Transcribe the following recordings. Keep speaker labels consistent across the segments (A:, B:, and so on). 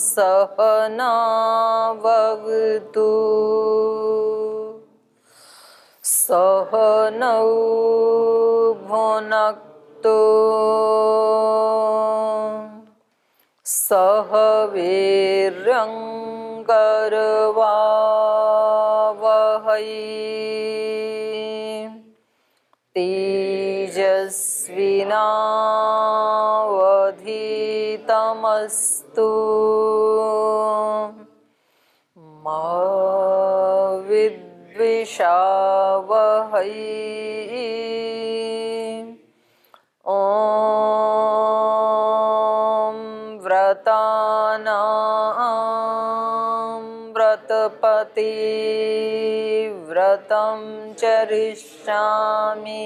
A: सहनावतु सहनौ भुनक्तु सह वीर्यङ्करवावहै तेजस्विनावधीतमस्तु मा विद्विषावहै। ॐ व्रतानां व्रतपति व्रतं चरिष्यामि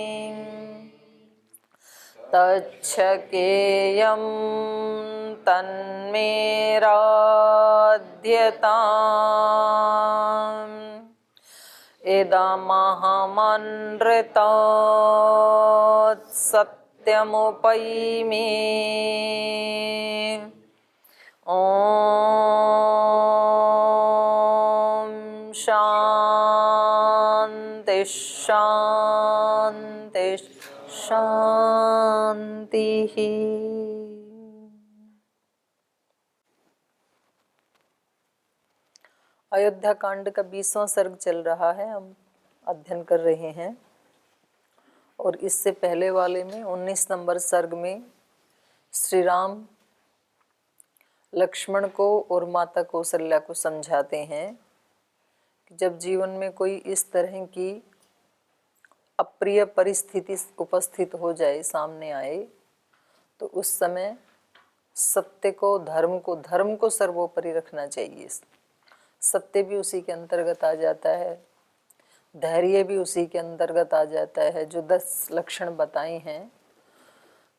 A: तच्छकेयं तन्मे राध्यताम् इदमहमनृतात् सत्यमुपैमि। ॐ शान्ति शान्ति शान्तिः। अयोध्या कांड का 20वां सर्ग चल रहा है, हम अध्ययन कर रहे हैं। और इससे पहले वाले में 19 नंबर सर्ग में श्री राम लक्ष्मण को और माता कौशल्या को समझाते हैं कि जब जीवन में कोई इस तरह की अप्रिय परिस्थिति उपस्थित हो जाए, सामने आए, तो उस समय सत्य को, धर्म को सर्वोपरि रखना चाहिए। सत्य भी उसी के अंतर्गत आ जाता है, धैर्य भी उसी के अंतर्गत आ जाता है। जो 10 लक्षण बताए हैं,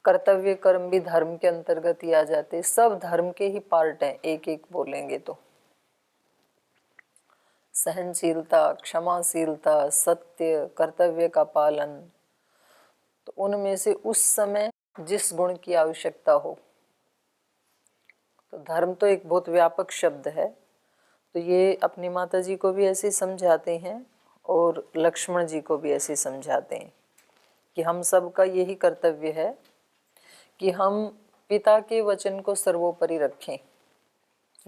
A: कर्तव्य कर्म भी धर्म के अंतर्गत ही आ जाते। सब धर्म के ही पार्ट हैं, एक एक बोलेंगे तो। सहनशीलता, क्षमाशीलता, सत्य, कर्तव्य का पालन, तो उनमें से उस समय जिस गुण की आवश्यकता हो। तो धर्म तो एक बहुत व्यापक शब्द है, तो ये अपनी माता जी को भी ऐसे समझाते हैं और लक्ष्मण जी को भी ऐसे समझाते हैं कि हम सब का यही कर्तव्य है कि हम पिता के वचन को सर्वोपरि रखें।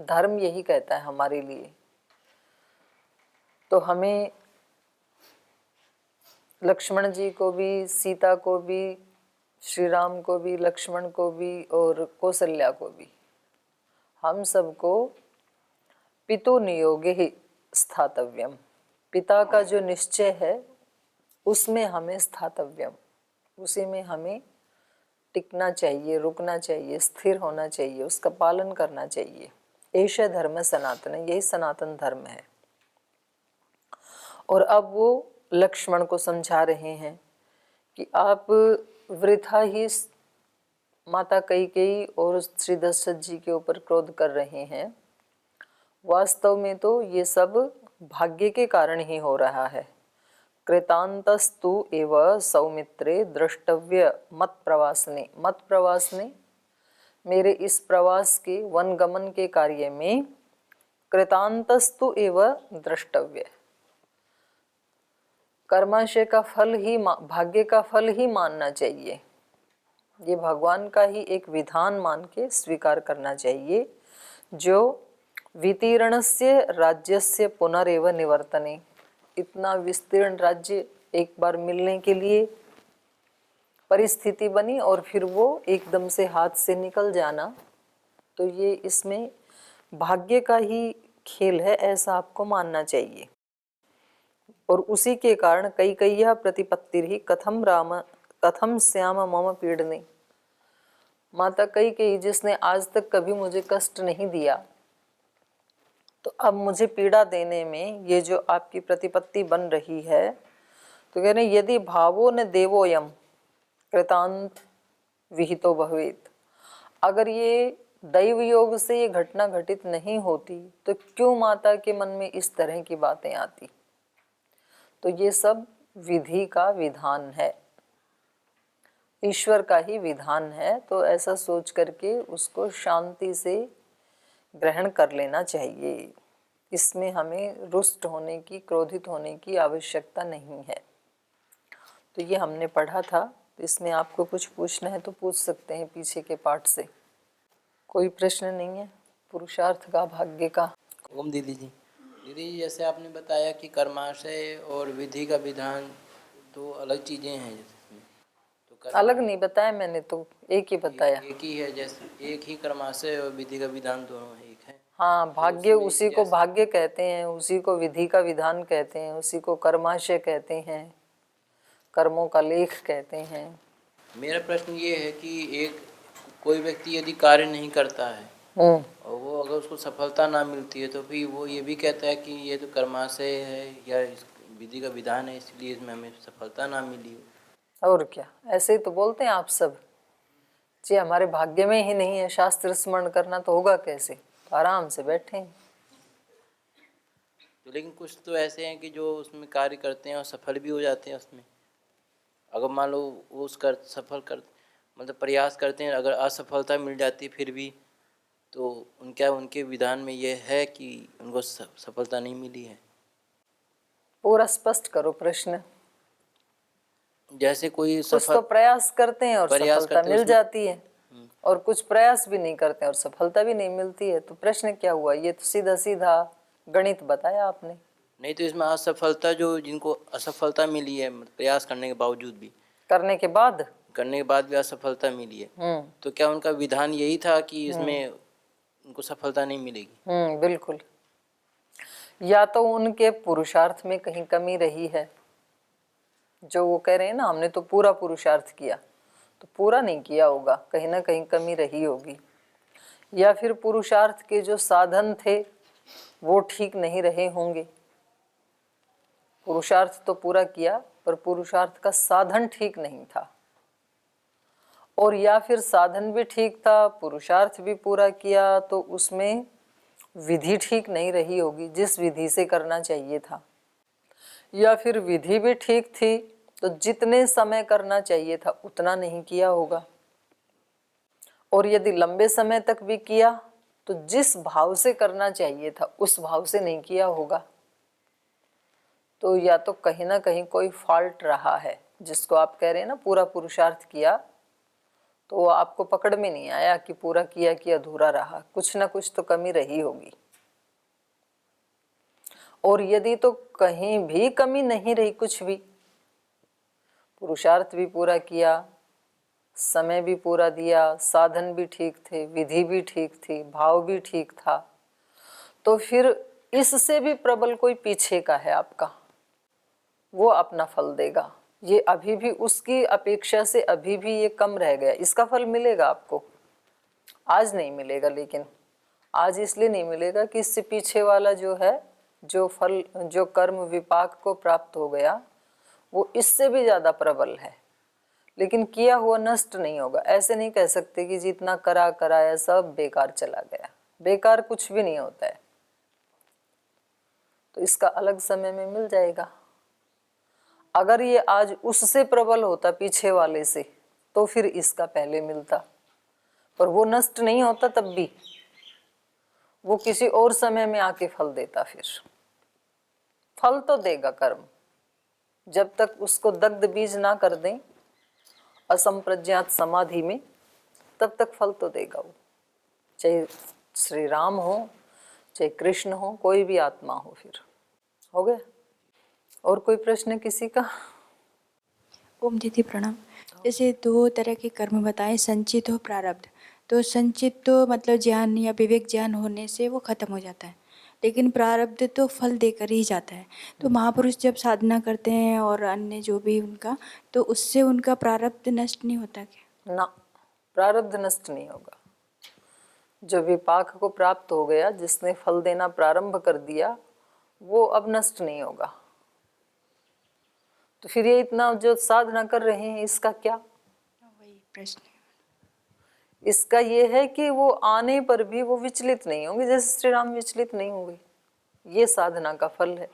A: धर्म यही कहता है हमारे लिए। तो हमें लक्ष्मण जी को भी, सीता को भी, श्री राम को भी, लक्ष्मण को भी और कौशल्या को भी, हम सबको पितु नियोगे ही स्थातव्यम, पिता का जो निश्चय है उसमें हमें स्थातव्यम, उसी में हमें टिकना चाहिए, रुकना चाहिए, स्थिर होना चाहिए, उसका पालन करना चाहिए। एष धर्म सनातन, यही सनातन धर्म है। और अब वो लक्ष्मण को समझा रहे हैं कि आप वृथा ही माता कैकेयी और श्री दशरथ जी के ऊपर क्रोध कर रहे हैं। वास्तव में तो ये सब भाग्य के कारण ही हो रहा है। कृतांतस्तु एव सौमित्रे द्रष्टव्य मत प्रवासने, मत प्रवासने, मेरे इस प्रवास के वनगमन के कार्य में कृतांतस्तु एव द्रष्टव्य, कर्माशय का फल ही, भाग्य का फल ही मानना चाहिए। ये भगवान का ही एक विधान मान के स्वीकार करना चाहिए। जो वितीर्णस्य राज्यस्य पुनरेव निवर्तने, इतना विस्तीर्ण राज्य एक बार मिलने के लिए परिस्थिति बनी और फिर वो एकदम से हाथ से निकल जाना, तो ये इसमें भाग्य का ही खेल है, ऐसा आपको मानना चाहिए। और उसी के कारण कैकेय्या प्रतिपत्तिर्हि कथम श्याम मम पीड़ने, माता कैकेयी जिसने आज तक कभी मुझे कष्ट नहीं दिया, तो अब मुझे पीड़ा देने में ये जो आपकी प्रतिपत्ति बन रही है, तो कह रहे यदि भावो न देवोयम कृतांत विहितो भवेत, अगर ये दैव योग से ये घटना घटित नहीं होती तो क्यों माता के मन में इस तरह की बातें आती। तो ये सब विधि का विधान है, ईश्वर का ही विधान है। तो ऐसा सोच करके उसको शांति से ग्रहण कर लेना चाहिए। इसमें हमें रुष्ट होने की, क्रोधित होने की आवश्यकता नहीं है। तो ये हमने पढ़ा था। तो इसमें आपको कुछ पूछना है तो पूछ सकते हैं पीछे के पाठ से। कोई प्रश्न नहीं है पुरुषार्थ का, भाग्य का?
B: ओम दीदी जी, जैसे आपने बताया कि कर्माशय और विधि का विधान दो अलग चीज़ें हैं, जैसे तो
A: अलग नहीं बताया मैंने, तो एक ही बताया।
B: एक ही है, जैसे एक ही कर्माशय और विधि का विधान दोनों एक है।
A: हाँ, भाग्य
B: उसमें
A: उसी को
B: जैसे
A: भाग्य कहते हैं, उसी को विधि का विधान कहते हैं, उसी को कर्माशय कहते हैं, कर्मों का लेख कहते हैं।
B: मेरा प्रश्न ये है कि एक कोई व्यक्ति यदि कार्य नहीं करता है और वो अगर उसको सफलता ना मिलती है तो फिर वो ये भी कहता है कि ये तो कर्माशय है या विधि का विधान है, इसलिए इसमें हमें सफलता ना मिली।
A: और क्या, ऐसे ही तो बोलते हैं आप सब जी, हमारे भाग्य में ही नहीं है शास्त्र स्मरण करना, तो होगा कैसे? तो आराम से बैठे हैं।
B: तो लेकिन कुछ तो ऐसे हैं कि जो उसमें कार्य करते हैं और सफल भी हो जाते हैं उसमें। अगर मान लो वो उसका सफल कर मतलब प्रयास करते हैं, अगर असफलता मिल जाती फिर भी, तो उनके विधान में ये है कि उनको सफलता नहीं मिली है।
A: पूरा स्पष्ट करो प्रश्न।
B: जैसे कोई
A: कुछ तो प्रयास करते हैं और
B: प्रयास
A: सफलता
B: करते हैं
A: मिल
B: उसमें।
A: जाती है, और कुछ प्रयास भी नहीं करते हैं और सफलता भी नहीं मिलती है। तो प्रश्न क्या हुआ? ये तो सीधा सीधा गणित बताया आपने।
B: नहीं तो इसमें असफलता, जो जिनको असफलता मिली है प्रयास करने के बावजूद भी,
A: करने के बाद
B: भी असफलता मिली है, तो क्या उनका विधान यही था कि इसमें उनको सफलता नहीं मिलेगी?
A: बिल्कुल। या तो उनके पुरुषार्थ में कहीं कमी रही है, जो वो कह रहे हैं ना हमने तो पूरा पुरुषार्थ किया, तो पूरा नहीं किया होगा, कहीं ना कहीं कमी रही होगी। या फिर पुरुषार्थ के जो साधन थे वो ठीक नहीं रहे होंगे। पुरुषार्थ तो पूरा किया पर पुरुषार्थ का साधन ठीक नहीं था। और या फिर साधन भी ठीक था, पुरुषार्थ भी पूरा किया, तो उसमें विधि ठीक नहीं रही होगी जिस विधि से करना चाहिए था। या फिर विधि भी ठीक थी तो जितने समय करना चाहिए था उतना नहीं किया होगा। और यदि लंबे समय तक भी किया तो जिस भाव से करना चाहिए था उस भाव से नहीं किया होगा। तो या तो कहीं ना कहीं कोई फॉल्ट रहा है, जिसको आप कह रहे हैं ना पूरा पुरुषार्थ किया, तो वो आपको पकड़ में नहीं आया कि पूरा किया कि अधूरा रहा, कुछ ना कुछ तो कमी रही होगी। और यदि तो कहीं भी कमी नहीं रही, कुछ भी, पुरुषार्थ भी पूरा किया, समय भी पूरा दिया, साधन भी ठीक थे, विधि भी ठीक थी, भाव भी ठीक था, तो फिर इससे भी प्रबल कोई पीछे का है आपका, वो अपना फल देगा। ये अभी भी उसकी अपेक्षा से अभी भी ये कम रह गया, इसका फल मिलेगा आपको। आज नहीं मिलेगा, लेकिन आज इसलिए नहीं मिलेगा कि इससे पीछे वाला जो है, जो फल, जो कर्म विपाक को प्राप्त हो गया, वो इससे भी ज़्यादा प्रबल है, लेकिन किया हुआ नष्ट नहीं होगा। ऐसे नहीं कह सकते कि जितना करा कराया सब बेकार चला गया, बेकार कुछ भी नहीं होता है। तो इसका अलग समय में मिल जाएगा। अगर ये आज उससे प्रबल होता पीछे वाले से, तो फिर इसका पहले मिलता, पर वो नष्ट नहीं होता, तब भी वो किसी और समय में आके फल देता। फिर फल तो देगा कर्म, जब तक उसको दग्ध बीज ना कर दें असंप्रज्ञात समाधि में, तब तक फल तो देगा वो। चाहे श्री राम हो, चाहे कृष्ण हो, कोई भी आत्मा हो। फिर हो गया। और कोई प्रश्न किसी का?
C: ओम दीदी प्रणाम। जैसे दो तरह के कर्म बताए, संचित हो प्रारब्ध। तो संचित तो मतलब ज्ञान या विवेक ज्ञान होने से वो खत्म हो जाता है, लेकिन प्रारब्ध तो फल देकर ही जाता है। तो महापुरुष जब साधना करते हैं और अन्य जो भी उनका, तो उससे उनका प्रारब्ध नष्ट नहीं होता क्या?
A: ना, प्रारब्ध नष्ट नहीं होगा। जो विपाक को प्राप्त हो गया, जिसने फल देना प्रारंभ कर दिया, वो अब नष्ट नहीं होगा। तो फिर ये इतना जो साधना कर रहे हैं, इसका क्या?
C: वही प्रश्न।
A: इसका ये है कि वो आने पर भी वो विचलित नहीं होंगे, जैसे श्री राम विचलित नहीं होंगे। ये साधना का फल है।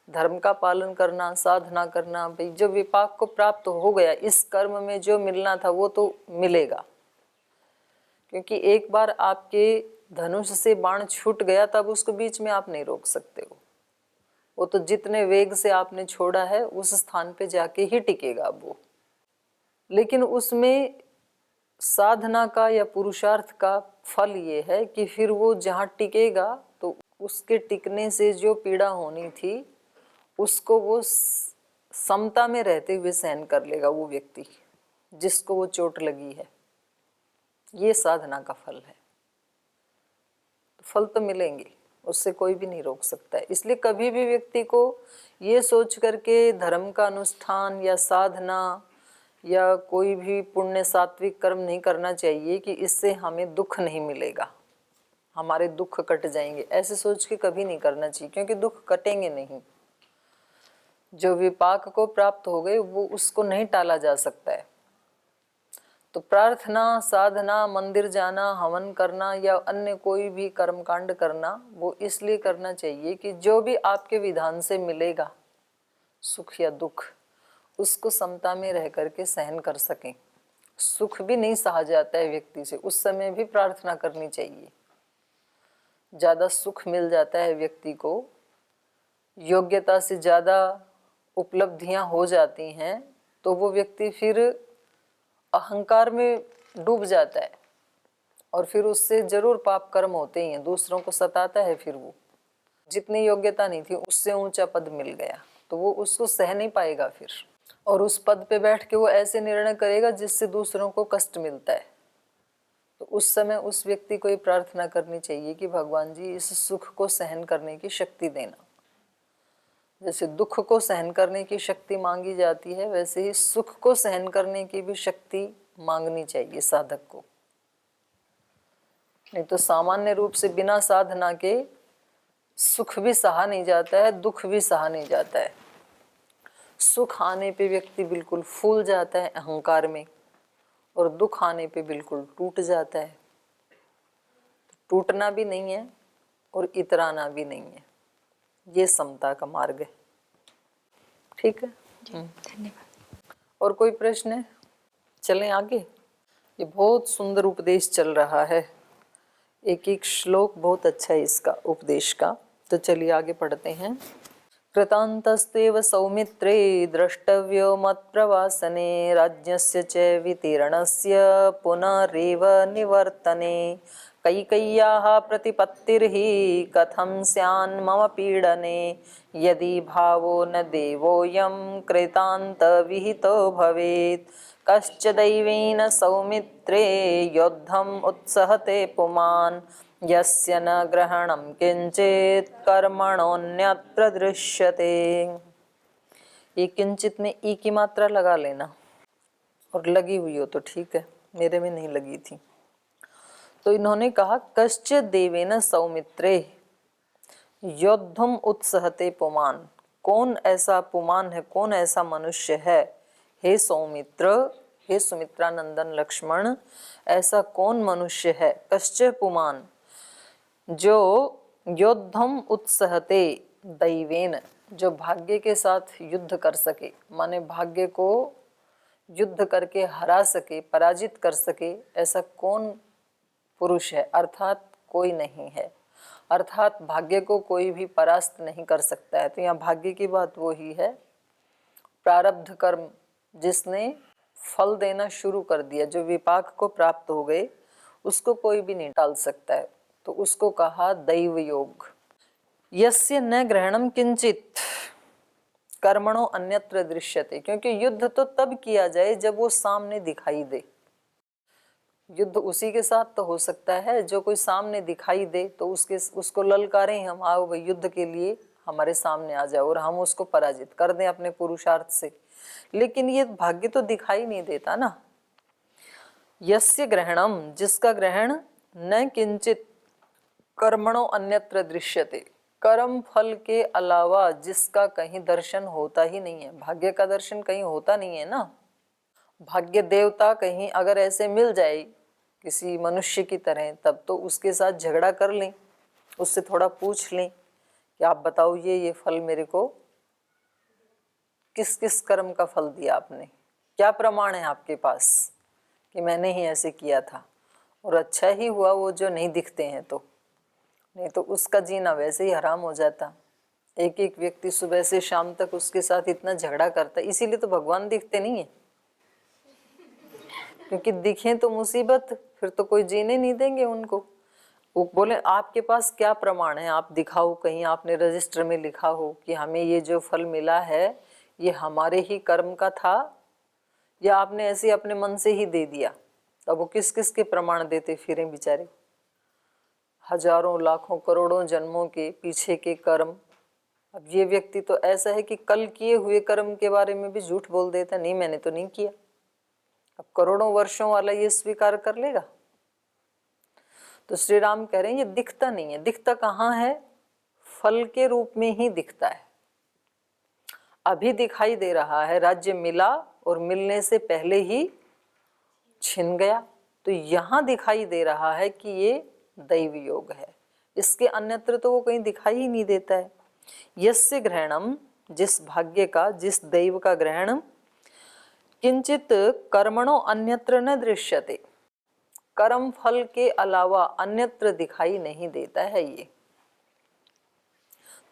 A: धर्म का पालन करना, साधना करना, भाई जो विपाक को प्राप्त हो गया, इस कर्म में जो मिलना था वो तो मिलेगा। क्योंकि एक बार आपके धनुष से बाण छूट गया तब उसको बीच में आप नहीं रोक सकते हो। वो तो जितने वेग से आपने छोड़ा है उस स्थान पे जाके ही टिकेगा वो। लेकिन उसमें साधना का या पुरुषार्थ का फल ये है कि फिर वो जहाँ टिकेगा तो उसके टिकने से जो पीड़ा होनी थी उसको वो समता में रहते हुए सहन कर लेगा वो व्यक्ति जिसको वो चोट लगी है। ये साधना का फल है। तो फल तो मिलेंगे, उससे कोई भी नहीं रोक सकता है। इसलिए कभी भी व्यक्ति को ये सोच करके धर्म का अनुष्ठान या साधना या कोई भी पुण्य सात्विक कर्म नहीं करना चाहिए कि इससे हमें दुख नहीं मिलेगा, हमारे दुख कट जाएंगे, ऐसे सोच के कभी नहीं करना चाहिए, क्योंकि दुख कटेंगे नहीं। जो विपाक को प्राप्त हो गए वो उसको नहीं टाला जा सकता है। तो प्रार्थना, साधना, मंदिर जाना, हवन करना या अन्य कोई भी कर्मकांड करना वो इसलिए करना चाहिए कि जो भी आपके विधान से मिलेगा सुख या दुख उसको समता में रह करके सहन कर सकें। सुख भी नहीं सहा जाता है व्यक्ति से, उस समय भी प्रार्थना करनी चाहिए। ज़्यादा सुख मिल जाता है व्यक्ति को, योग्यता से ज़्यादा उपलब्धियां हो जाती हैं तो वो व्यक्ति फिर अहंकार में डूब जाता है और फिर उससे जरूर पाप कर्म होते ही हैं, दूसरों को सताता है। फिर वो जितनी योग्यता नहीं थी उससे ऊंचा पद मिल गया तो वो उसको सह नहीं पाएगा फिर, और उस पद पे बैठ के वो ऐसे निर्णय करेगा जिससे दूसरों को कष्ट मिलता है। तो उस समय उस व्यक्ति को ये प्रार्थना करनी चाहिए कि भगवान जी इस सुख को सहन करने की शक्ति देना। जैसे दुख को सहन करने की शक्ति मांगी जाती है वैसे ही सुख को सहन करने की भी शक्ति मांगनी चाहिए साधक को। नहीं तो सामान्य रूप से बिना साधना के सुख भी सहा नहीं जाता है, दुख भी सहा नहीं जाता है। सुख आने पे व्यक्ति बिल्कुल फूल जाता है अहंकार में, और दुख आने पे बिल्कुल टूट जाता है। टूटना भी नहीं है और इतराना भी नहीं है, ये समता का मार्ग है। ठीक है,
C: धन्यवाद।
A: और कोई प्रश्न है? चलें आगे। ये बहुत सुंदर उपदेश चल रहा है, एक एक श्लोक बहुत अच्छा है इसका उपदेश का। तो चलिए आगे पढ़ते हैं। कृतान्तस्तेव सौमित्रे द्रष्टव्यो मत्प्रवासने राज्यस्य च वितीर्णस्य पुनरेव निवर्तने कैकेय्याः प्रतिपत्तिर्हि कथं स्यान् मम पीडने यदि भावो न देवोऽयं कृतान्तविहितो भवेत् कश्च दैवेन सौमित्रे योद्धम् उत्सहते पुमान् यस्य न ग्रहणं किंचित कर्मणोऽन्यत्र दृश्यते। ये किंचित में ई की मात्रा लगा लेना, और लगी हुई हो तो ठीक है, मेरे में नहीं लगी थी। तो इन्होंने कहा कश्चित् देवेन सौमित्रे योद्धुम उत्सहते पुमान। कौन ऐसा पुमान है, कौन ऐसा मनुष्य है हे सौमित्र, हे सुमित्रानंदन लक्ष्मण, ऐसा कौन मनुष्य है कश्चित् पुमान जो योद्धम उत्सहते दैवेन, जो भाग्य के साथ युद्ध कर सके, माने भाग्य को युद्ध करके हरा सके, पराजित कर सके, ऐसा कौन पुरुष है? अर्थात कोई नहीं है, अर्थात भाग्य को कोई भी परास्त नहीं कर सकता है। तो यहाँ भाग्य की बात वो ही है, प्रारब्ध कर्म जिसने फल देना शुरू कर दिया, जो विपाक को प्राप्त हो गए, उसको कोई भी नहीं टाल सकता है। तो उसको कहा दैव योग। यस्य न ग्रहणम किंचित कर्मणो अन्यत्र दृश्यते, क्योंकि युद्ध तो तब किया जाए जब वो सामने दिखाई दे। युद्ध उसी के साथ तो हो सकता है जो कोई सामने दिखाई दे, तो उसको ललकारें हम, आओ भाई युद्ध के लिए हमारे सामने आ जाओ, और हम उसको पराजित कर दें अपने पुरुषार्थ से। लेकिन ये भाग्य तो दिखाई नहीं देता ना। यस्य ग्रहणम, जिसका ग्रहण न किंचित कर्मणो अन्यत्र दृश्यते, कर्म फल के अलावा जिसका कहीं दर्शन होता ही नहीं है। भाग्य का दर्शन कहीं होता नहीं है ना। भाग्य देवता कहीं अगर ऐसे मिल जाए किसी मनुष्य की तरह, तब तो उसके साथ झगड़ा कर लें, उससे थोड़ा पूछ लें कि आप बताओ ये फल मेरे को किस किस कर्म का फल दिया आपने, क्या प्रमाण है आपके पास कि मैंने ही ऐसे किया था। और अच्छा ही हुआ वो जो नहीं दिखते हैं, तो नहीं तो उसका जीना वैसे ही हराम हो जाता। एक एक व्यक्ति सुबह से शाम तक उसके साथ इतना झगड़ा करता है, इसीलिए तो भगवान दिखते नहीं है, क्योंकि दिखें तो मुसीबत, फिर तो कोई जीने नहीं देंगे उनको। वो बोले आपके पास क्या प्रमाण है, आप दिखाओ, कहीं आपने रजिस्टर में लिखा हो कि हमें ये जो फल मिला है ये हमारे ही कर्म का था, या आपने ऐसे अपने मन से ही दे दिया। अब वो किस किस के प्रमाण देते फिरें बेचारे, हजारों लाखों करोड़ों जन्मों के पीछे के कर्म। अब ये व्यक्ति तो ऐसा है कि कल किए हुए कर्म के बारे में भी झूठ बोल देता, नहीं मैंने तो नहीं किया। अब करोड़ों वर्षों वाला ये स्वीकार कर लेगा? तो श्री राम कह रहे हैं ये दिखता नहीं है। दिखता कहाँ है? फल के रूप में ही दिखता है। अभी दिखाई दे रहा है, राज्य मिला और मिलने से पहले ही छिन गया, तो यहाँ दिखाई दे रहा है कि ये दैव योग है। इसके अन्यत्र तो वो कहीं दिखाई ही नहीं देता है। यस्य ग्रहणम, जिस भाग्य का, जिस दैव का ग्रहण, किंचित कर्मणो अन्यत्र न दृश्यते, कर्म फल के अलावा अन्यत्र दिखाई नहीं देता है ये।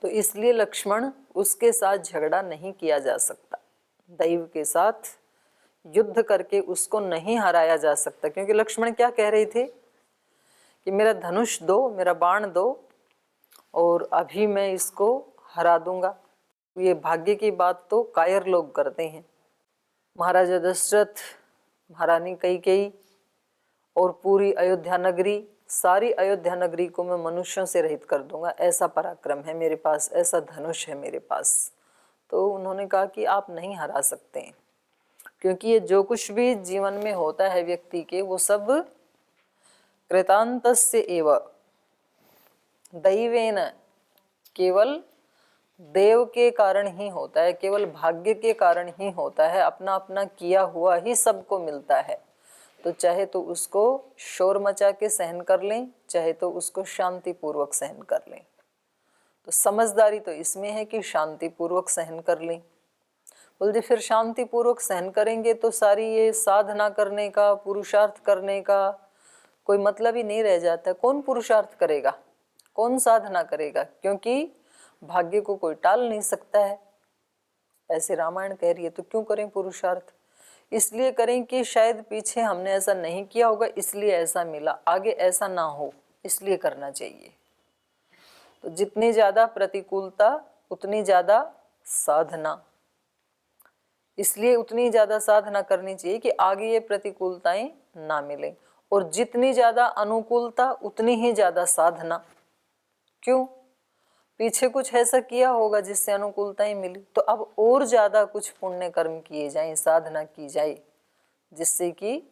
A: तो इसलिए लक्ष्मण, उसके साथ झगड़ा नहीं किया जा सकता, दैव के साथ युद्ध करके उसको नहीं हराया जा सकता। क्योंकि लक्ष्मण क्या कह रहे थे कि मेरा धनुष दो, मेरा बाण दो, और अभी मैं इसको हरा दूंगा। ये भाग्य की बात तो कायर लोग करते हैं। महाराजा दशरथ, महारानी कैकेयी और पूरी अयोध्या नगरी, सारी अयोध्या नगरी को मैं मनुष्यों से रहित कर दूंगा, ऐसा पराक्रम है मेरे पास, ऐसा धनुष है मेरे पास। तो उन्होंने कहा कि आप नहीं हरा सकते हैं, क्योंकि ये जो कुछ भी जीवन में होता है व्यक्ति के, वो सब कृतांतस्य एव दैवेन, केवल देव के कारण ही होता है, केवल भाग्य के कारण ही होता है। अपना अपना किया हुआ ही सबको मिलता है। तो चाहे तो उसको शोर मचा के सहन कर लें, चाहे तो उसको शांति पूर्वक सहन कर लें। तो समझदारी तो इसमें है कि शांति पूर्वक सहन कर लें। बोलते फिर शांति पूर्वक सहन करेंगे तो सारी ये साधना करने का, पुरुषार्थ करने का कोई मतलब ही नहीं रह जाता। कौन पुरुषार्थ करेगा, कौन साधना करेगा? क्योंकि भाग्य को कोई टाल नहीं सकता है, ऐसे रामायण कह रही है। तो क्यों करें पुरुषार्थ? इसलिए करें कि शायद पीछे हमने ऐसा नहीं किया होगा, इसलिए ऐसा मिला, आगे ऐसा ना हो, इसलिए करना चाहिए। तो जितनी ज्यादा प्रतिकूलता उतनी ज्यादा साधना, इसलिए उतनी ज्यादा साधना करनी चाहिए कि आगे ये प्रतिकूलताएं ना मिलें। और जितनी ज्यादा अनुकूलता उतनी ही ज्यादा साधना। क्यों? पीछे कुछ ऐसा किया होगा जिससे अनुकूलताएं मिली, तो अब और ज्यादा कुछ पुण्य कर्म किए जाएं, साधना की जाए, जिससे कि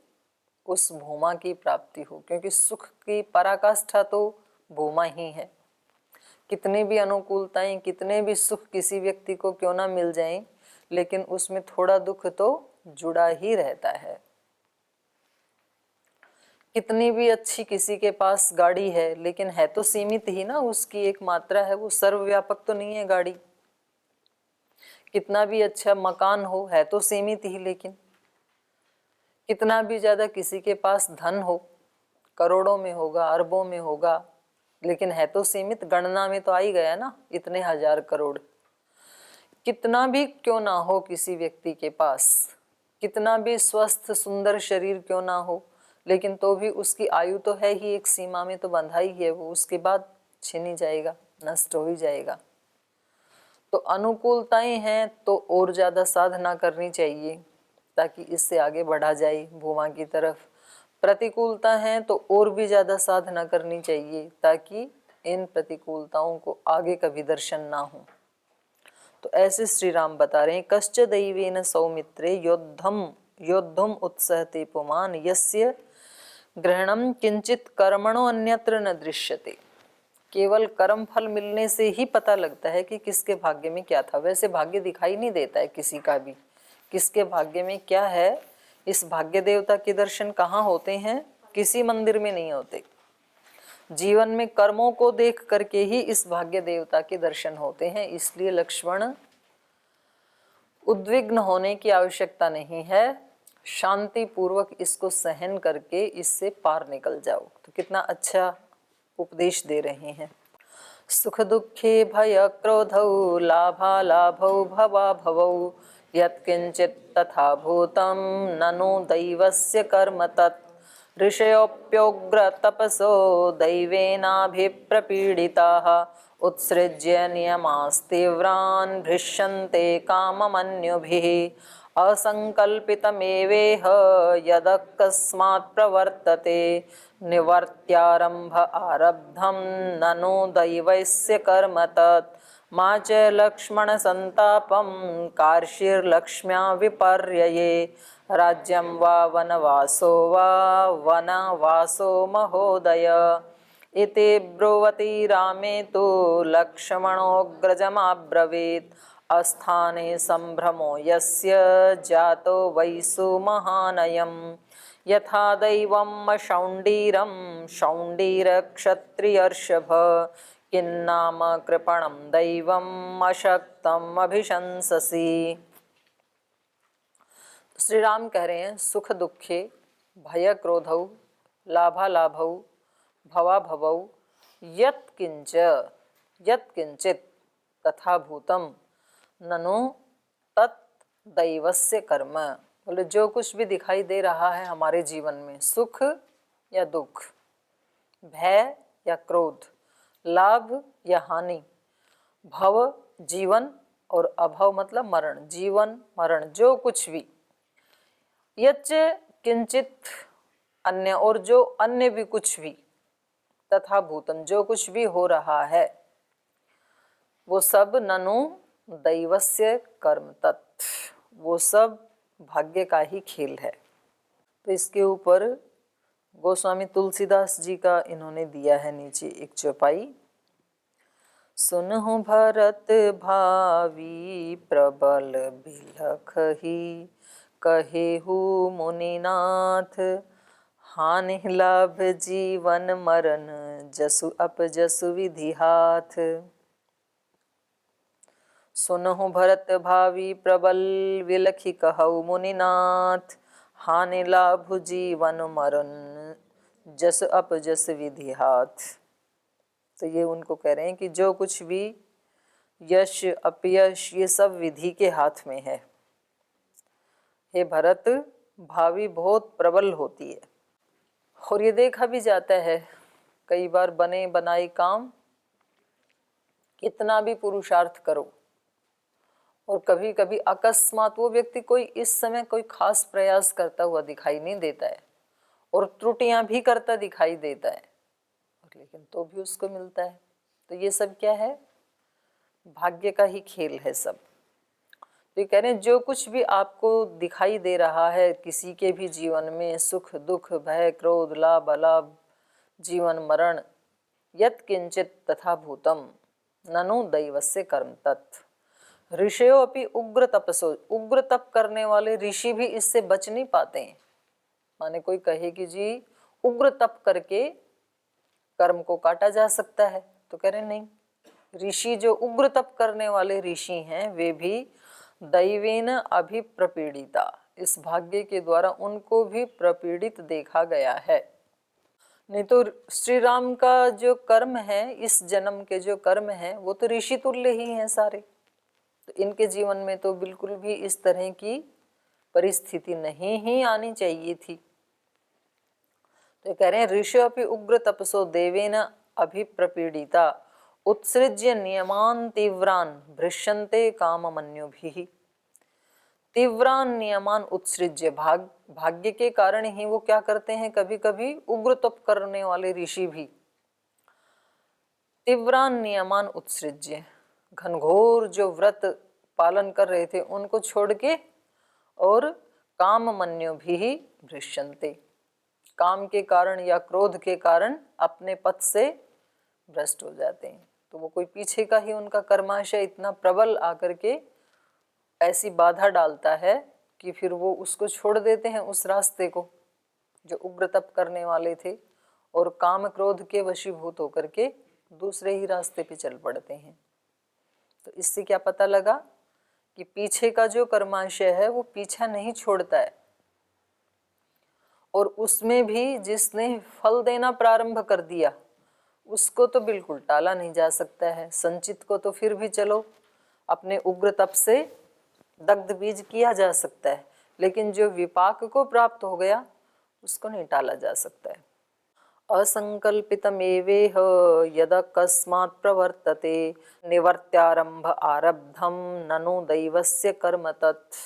A: उस भूमा की प्राप्ति हो। क्योंकि सुख की पराकाष्ठा तो भूमा ही है। कितनी भी अनुकूलताएं, कितने भी सुख किसी व्यक्ति को क्यों ना मिल जाएं, लेकिन उसमें थोड़ा दुख तो जुड़ा ही रहता है। कितनी भी अच्छी किसी के पास गाड़ी है, लेकिन है तो सीमित ही ना, उसकी एक मात्रा है, वो सर्वव्यापक तो नहीं है गाड़ी। कितना भी अच्छा मकान हो, है तो सीमित ही। लेकिन कितना भी ज्यादा किसी के पास धन हो, करोड़ों में होगा, अरबों में होगा, लेकिन है तो सीमित, गणना में तो आ ही गया ना, इतने हजार करोड़। कितना भी क्यों ना हो किसी व्यक्ति के पास, कितना भी स्वस्थ सुंदर शरीर क्यों ना हो, लेकिन तो भी उसकी आयु तो है ही, एक सीमा में तो बंधा ही है वो, उसके बाद छिन ही जाएगा, नष्ट हो ही जाएगा। तो अनुकूलताएं हैं तो और ज़्यादा साधना करनी चाहिए ताकि इससे आगे बढ़ा जाए भूमा की तरफ। प्रतिकूलता है तो और भी ज़्यादा साधना करनी चाहिए ताकि इन प्रतिकूलताओं को आगे कभी दर्शन ना हो। तो ऐसे श्री राम बता रहे हैं, कश्च दैवेन सौमित्रे योद्धुम उत्सहते पुमान यस्य ग्रहणम किंचित कर्मणो अन्यत्र न दृश्यते। केवल कर्म फल मिलने से ही पता लगता है कि किसके भाग्य में क्या था। वैसे भाग्य दिखाई नहीं देता है किसी का भी, किसके भाग्य में क्या है। इस भाग्य देवता के दर्शन कहाँ होते हैं? किसी मंदिर में नहीं होते। जीवन में कर्मों को देख करके ही इस भाग्य देवता के दर्शन होते हैं। इसलिए लक्ष्मण, उद्विग्न होने की आवश्यकता नहीं है, शांति पूर्वक इसको सहन करके इससे पार निकल जाओ। तो कितना अच्छा उपदेश दे रहे हैं। सुख दुखे भय क्रोधौ लाभालाभौ भवाभवौ यत्किंचित् तथा भूतं ननु दैवस्य कर्म तत्। ऋषयोऽप्योग्र तपसो दैवेनाभिप्रपीडिताः उत्सृज्य नियमास्तीव्रान् भृश्यन्ते काममन्युभिः। असङ्कल्पितमेवेह यदकस्मात् प्रवर्तते निवर्त्यारम्भ आरब्धं ननु दैवस्य कर्म तत्। मा च लक्ष्मणसन्तापं कार्षीर्लक्ष्म्या विपर्यये राज्यं वा वनवासो वा वनवासो महोदय। इति ब्रुवति रामे तु लक्ष्मणोऽग्रजमब्रवीत् अस्थाने सम्भ्रमो यस्य जातो वैसु महानयम्। यथा दैवं शौण्डीरं शौण्डीरक्षत्रियर्षभ किन्नाम कृपणं दैवम् अशक्तम् अभिशंससि। श्री राम कह रहे हैं सुख दुखे भय क्रोधौ लाभालाभौ भवाभवौ यत्किंचित तथा भूतम ननु तत् दैवस्य कर्म। बोले जो कुछ भी दिखाई दे रहा है हमारे जीवन में, सुख या दुख, भय या क्रोध, लाभ या हानि, भव जीवन और अभव मतलब मरण, जीवन मरण, जो कुछ भी, यच्च किंचित अन्य और जो अन्य भी कुछ भी, तथा भूतम जो कुछ भी हो रहा है, वो सब ननु दैवस्य कर्म तत्, वो सब भाग्य का ही खेल है। तो इसके ऊपर गोस्वामी तुलसीदास जी का इन्होंने दिया है नीचे एक चौपाई। सुनहु भरत भावी प्रबल बिलखहि कहेहु मुनिनाथ हानि लाभ जीवन मरण जसु अपजसु विधि हाथ। सुनहु भरत भावी प्रबल विलखि कहु मुनिनाथ हानि लाभ जीवन मरण जस अपजस विधि हाथ। तो ये उनको कह रहे हैं कि जो कुछ भी यश अपयश ये सब विधि के हाथ में है। हे भरत, भावी बहुत प्रबल होती है और ये देखा भी जाता है कई बार बने बनाए काम कितना भी पुरुषार्थ करो और कभी कभी अकस्मात वो व्यक्ति कोई इस समय कोई खास प्रयास करता हुआ दिखाई नहीं देता है और त्रुटियां भी करता दिखाई देता है, लेकिन तो भी उसको मिलता है। तो ये सब क्या है? भाग्य का ही खेल है सब। तो ये कह रहे हैं जो कुछ भी आपको दिखाई दे रहा है किसी के भी जीवन में, सुख दुख भय क्रोध लाभ अलाभ जीवन मरण, यत् किंचित तथा भूतम ननु दैवस्य कर्म तत्। ऋषयो अपि उग्र तपसो, उग्र तप करने वाले ऋषि भी इससे बच नहीं पाते हैं। माने कोई कहे कि जी उग्र तप करके कर्म को काटा जा सकता है, तो कह रहे नहीं, ऋषि जो उग्र तप करने वाले ऋषि हैं वे भी दैवेन अभिप्रपीडिता, इस भाग्य के द्वारा उनको भी प्रपीड़ित देखा गया है। नहीं तो श्री राम का जो कर्म है, इस जन्म के जो कर्म है वो तो ऋषि तुल्य ही हैं सारे। तो इनके जीवन में तो बिल्कुल भी इस तरह की परिस्थिति नहीं ही आनी चाहिए थी। तो कह रहे हैं ऋषि अपि उग्र तपसो देवेन अभिप्रपीडिता उत्सृज्य नियमान तीव्रान भृश्यन्ते काममन्युभिः। तीव्रान नियमान उत्सृज्य, भाग्य के कारण ही वो क्या करते हैं, कभी कभी उग्र तप करने वाले ऋषि भी तीव्रान नियमान उत्सृज्य, घनघोर जो व्रत पालन कर रहे थे उनको छोड़ के और काममन्युभिः भृश्यन्ते, काम के कारण या क्रोध के कारण अपने पथ से भ्रष्ट हो जाते हैं। तो वो कोई पीछे का ही उनका कर्माशय इतना प्रबल आकर के ऐसी बाधा डालता है कि फिर वो उसको छोड़ देते हैं, उस रास्ते को जो उग्र तप करने वाले थे, और काम क्रोध के वशीभूत होकर के दूसरे ही रास्ते पे चल पड़ते हैं। तो इससे क्या पता लगा कि पीछे का जो कर्माशय है वो पीछा नहीं छोड़ता है, और उसमें भी जिसने फल देना प्रारंभ कर दिया उसको तो बिल्कुल टाला नहीं जा सकता है। संचित को तो फिर भी चलो अपने उग्र तप से दग्ध बीज किया जा सकता है, लेकिन जो विपाक को प्राप्त हो गया उसको नहीं टाला जा सकता है। असंकल्पितमेवेह यदकस्मात् प्रवर्तते निवर्त्यारंभ आरब्धम ननु दैवस्य कर्म तत्।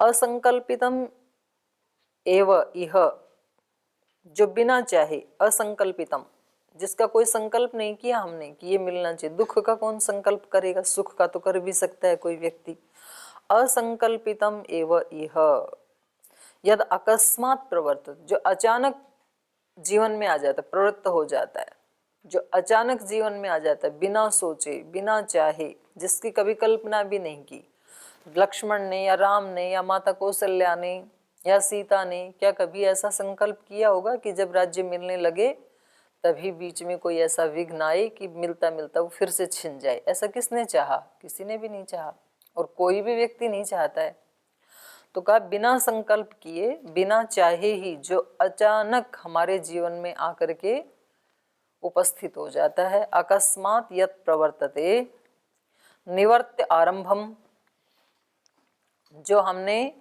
A: असंकल्पितम एव इह, जो बिना चाहे, असंकल्पितम, जिसका कोई संकल्प नहीं किया हमने कि ये मिलना चाहिए। दुख का कौन संकल्प करेगा, सुख का तो कर भी सकता है कोई व्यक्ति। असंकल्पितम एव इह यद अकस्मात प्रवर्तित, जो अचानक जीवन में आ जाता है, प्रवृत्त हो जाता है, जो अचानक जीवन में आ जाता है बिना सोचे बिना चाहे, जिसकी कभी कल्पना भी नहीं की। लक्ष्मण ने या राम ने या माता कौशल्या ने या सीता ने क्या कभी ऐसा संकल्प किया होगा कि जब राज्य मिलने लगे तभी बीच में कोई ऐसा विघ्न आए कि मिलता मिलता वो फिर से छिन जाए? ऐसा किसने चाहा? किसी ने भी नहीं चाहा, और कोई भी व्यक्ति नहीं चाहता है। तो कहा बिना संकल्प किए बिना चाहे ही जो अचानक हमारे जीवन में आकर के उपस्थित हो जाता है। अकस्मात यत् प्रवर्तते निवर्त्य आरंभम, जो हमने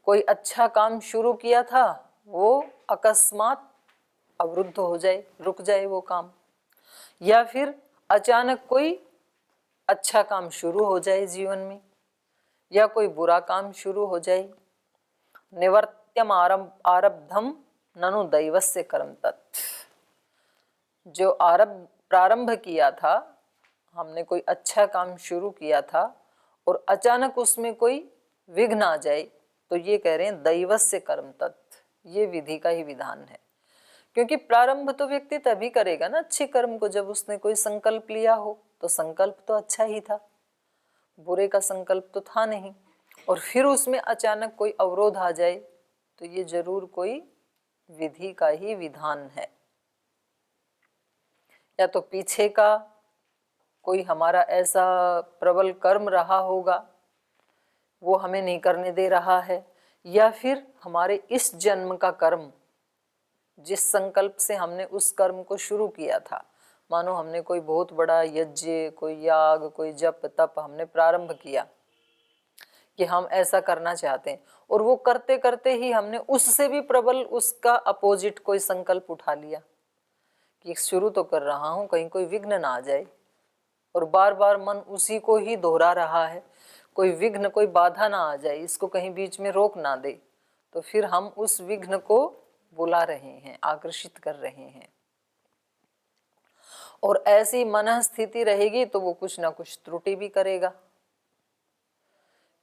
A: कोई अच्छा काम शुरू किया था वो अकस्मात अवरुद्ध हो जाए, रुक जाए वो काम, या फिर अचानक कोई अच्छा काम शुरू हो जाए जीवन में, या कोई बुरा काम शुरू हो जाए। निवर्त्यम आरब्धम ननु दैवस्य कर्म तत्, जो प्रारंभ किया था, हमने कोई अच्छा काम शुरू किया था और अचानक उसमें कोई विघ्न आ जाए, तो ये कह रहे हैं दैवस्य कर्म तत्, ये विधि का ही विधान है। क्योंकि प्रारंभ तो व्यक्ति तभी करेगा ना अच्छे कर्म को जब उसने कोई संकल्प लिया हो, तो संकल्प तो अच्छा ही था, बुरे का संकल्प तो था नहीं, और फिर उसमें अचानक कोई अवरोध आ जाए तो ये जरूर कोई विधि का ही विधान है। या तो पीछे का कोई हमारा ऐसा प्रबल कर्म रहा होगा वो हमें नहीं करने दे रहा है, या फिर हमारे इस जन्म का कर्म, जिस संकल्प से हमने उस कर्म को शुरू किया था, मानो हमने कोई बहुत बड़ा यज्ञ, कोई याग, कोई जप तप हमने प्रारंभ किया कि हम ऐसा करना चाहते हैं, और वो करते करते ही हमने उससे भी प्रबल उसका अपोजिट कोई संकल्प उठा लिया कि शुरू तो कर रहा हूँ कहीं कोई विघ्न ना आ जाए, और बार बार मन उसी को ही दोहरा रहा है, कोई विघ्न कोई बाधा ना आ जाए, इसको कहीं बीच में रोक ना दे, तो फिर हम उस विघ्न को बुला रहे हैं, आकर्षित कर रहे हैं। और ऐसी मन स्थिति रहेगी तो वो कुछ ना कुछ त्रुटि भी करेगा,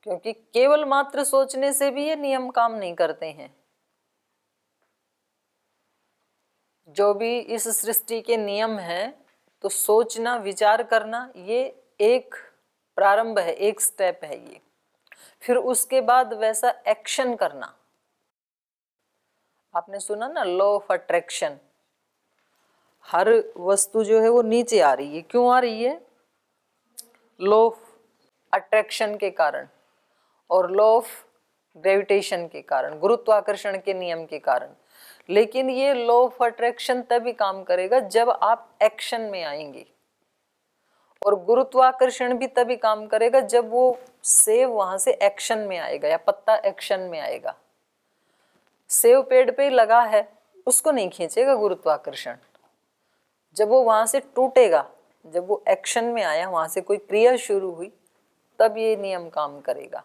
A: क्योंकि केवल मात्र सोचने से भी ये नियम काम नहीं करते हैं। जो भी इस सृष्टि के नियम हैं, तो सोचना, विचार करना, ये एक प्रारंभ है, एक स्टेप है ये। फिर उसके बाद वैसा एक्शन करना। आपने सुना ना लॉ ऑफ अट्रैक्शन, हर वस्तु जो है वो नीचे आ रही है, क्यों आ रही है? लॉ ऑफ अट्रैक्शन के कारण, और लॉ ऑफ ग्रेविटेशन के कारण, गुरुत्वाकर्षण के नियम के कारण। लेकिन ये लॉ ऑफ अट्रैक्शन तभी काम करेगा जब आप एक्शन में आएंगे, और गुरुत्वाकर्षण भी तभी काम करेगा जब वो सेब वहां से एक्शन में आएगा या पत्ता एक्शन में आएगा। सेब पेड़ पे लगा है, उसको नहीं खींचेगा गुरुत्वाकर्षण, जब वो वहां से टूटेगा, जब वो एक्शन में आया, वहां से कोई क्रिया शुरू हुई, तब ये नियम काम करेगा।